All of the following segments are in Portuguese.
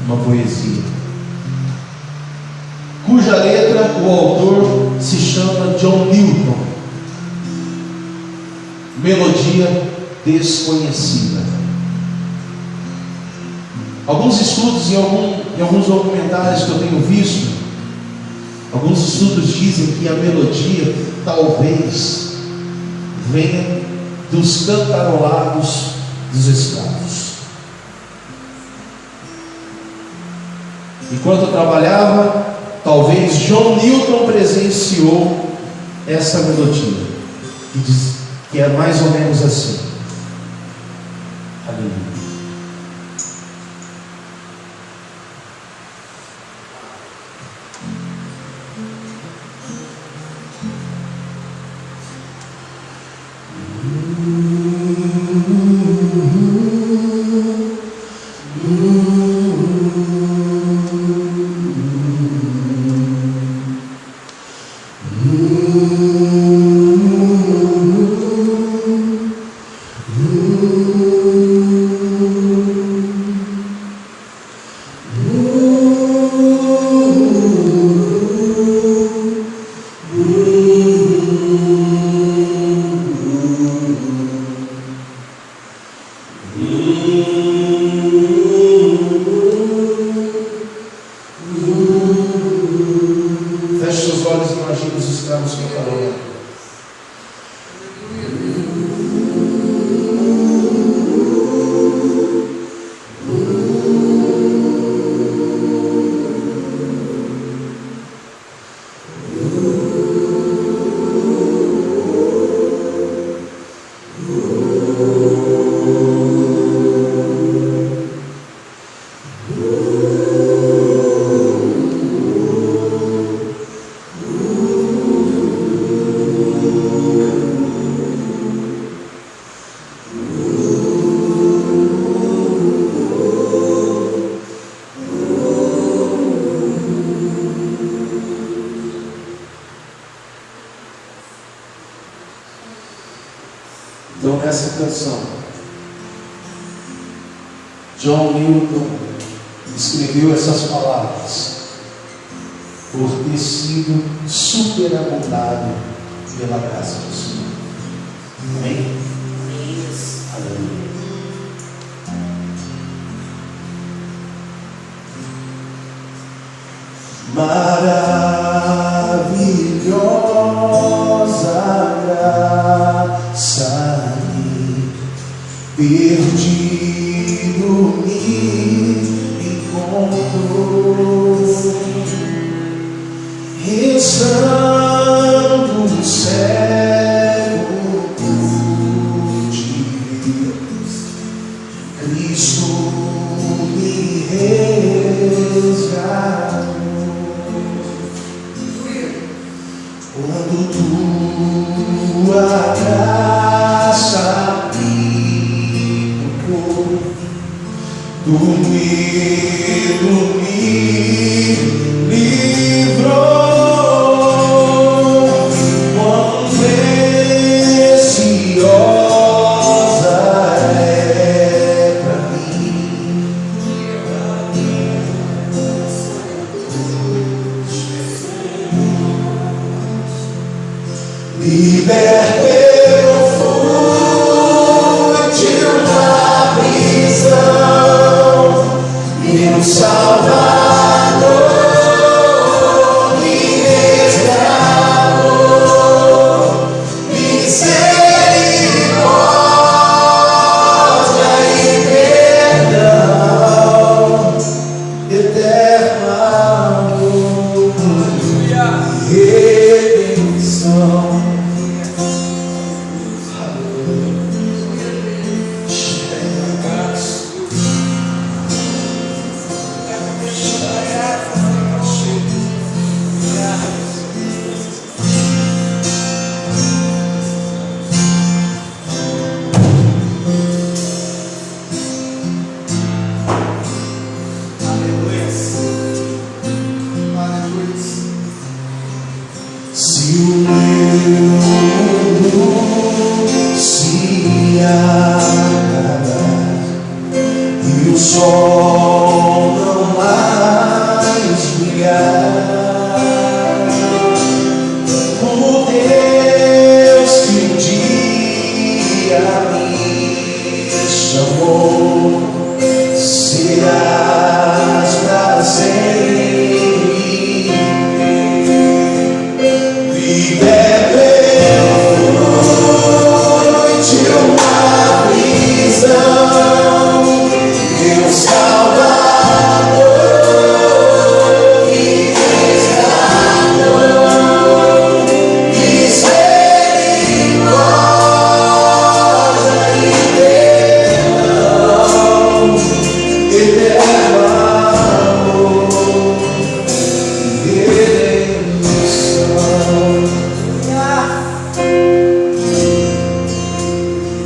uma poesia, cuja letra o autor se chama John Newton. Melodia desconhecida. Alguns estudos em alguns documentários que eu tenho visto, alguns estudos dizem que a melodia talvez venha dos cantarolados dos escravos. Enquanto eu trabalhava, talvez John Newton presenciou essa melodia, que é mais ou menos assim. Aleluia. Feche seus olhos e imagine os escravos cantarolando. Então, nessa canção, John Newton escreveu essas palavras por ter sido superabundado pela graça do Senhor. Amém? Aleluia. Maravilhosa graça, perdido me encontrou, estando cego de Deus, Cristo me resgatou. Quando tua graça do medo me livrou, quão preciosa é pra mim libertei. Salvador me serás para sempre. Libertou-te uma prisão, meu Salvador me resgatou, misericórdia e perdão, eterno amor e redenção.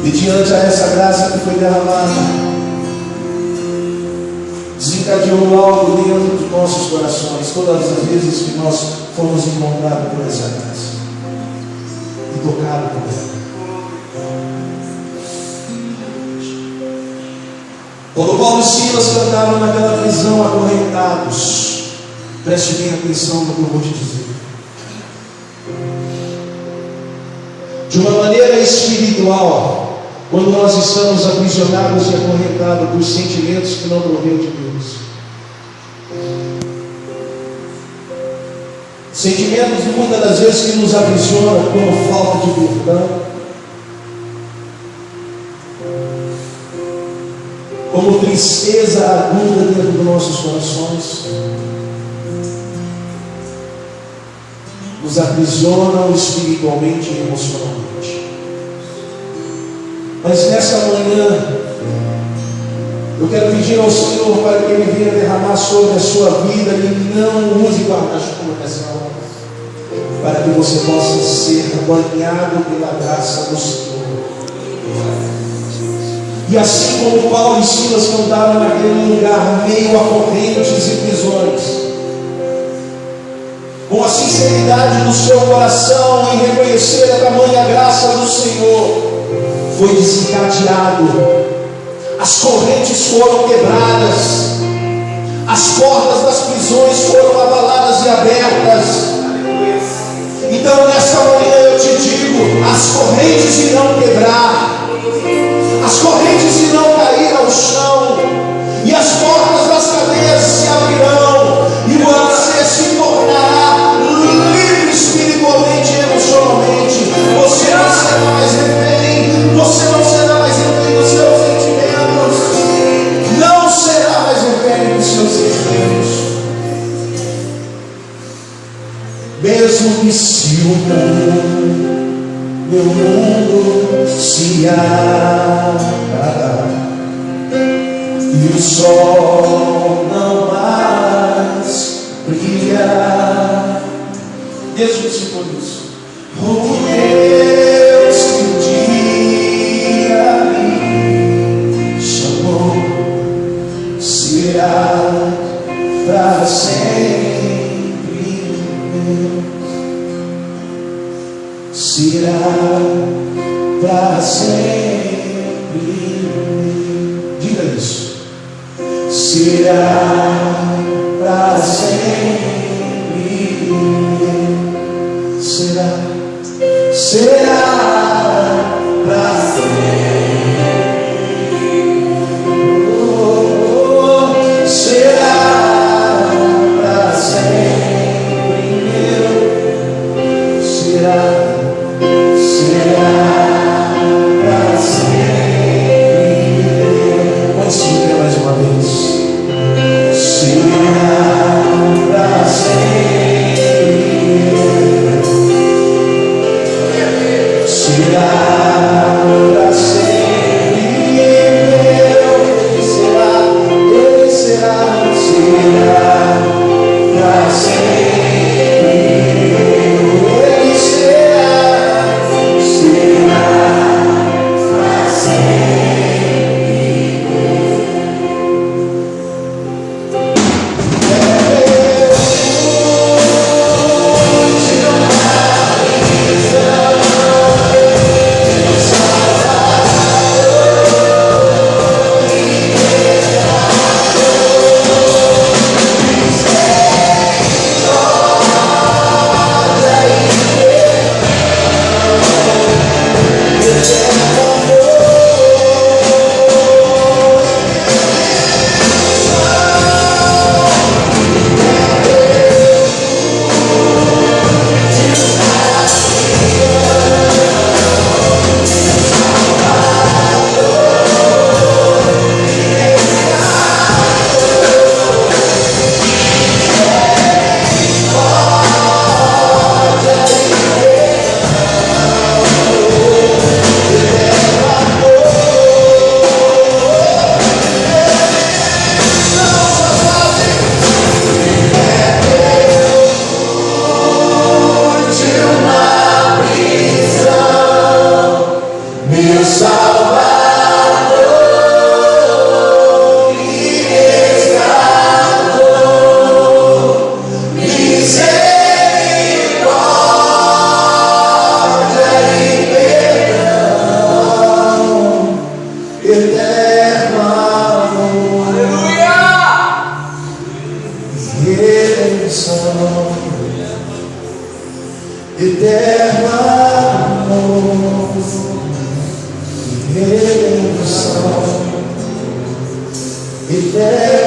Mediante a essa graça que foi derramada, desencadeou algo dentro de nossos corações todas as vezes que nós fomos encontrados por essa graça e tocados por ela. Quando Paulo e Silas cantavam naquela prisão acorrentados, preste bem atenção no que eu vou te dizer. De uma maneira espiritual, quando nós estamos aprisionados e acorrentados por sentimentos que não provêm de Deus, sentimentos muitas das vezes que nos aprisionam, como falta de perdão, como tristeza aguda dentro dos nossos corações, nos aprisionam espiritualmente e emocionalmente. Mas nessa manhã, eu quero pedir ao Senhor para que Ele venha derramar sobre a sua vida e não use guarda-chuva nessa hora, para que você possa ser banhado pela graça do Senhor. E assim como Paulo e Silas cantaram naquele lugar meio a correntes e prisões, com a sinceridade do seu coração em reconhecer a tamanha graça do Senhor, foi desencadeado, as correntes foram quebradas, as portas das prisões foram abaladas e abertas. Então nesta manhã eu te digo, as correntes irão quebrar, as correntes irão cair ao chão, e as portas das cadeias se abrirão, e você se tornará livre espiritualmente e emocionalmente. Você não será mais refém, você não será mais refém dos seus sentimentos, não será mais refém dos seus sentimentos. Mesmo que se o meu mundo se acabar e o sol não mais brilhar, mesmo se for isso, o Deus que um dia me chamou será para sempre meu, será para sempre meu. Diga isso. Será para sempre meu. Será para sempre. Será para sempre meu. Será para sempre. Vamos subir mais uma vez. Será para sempre. eterno amor e redenção, eterno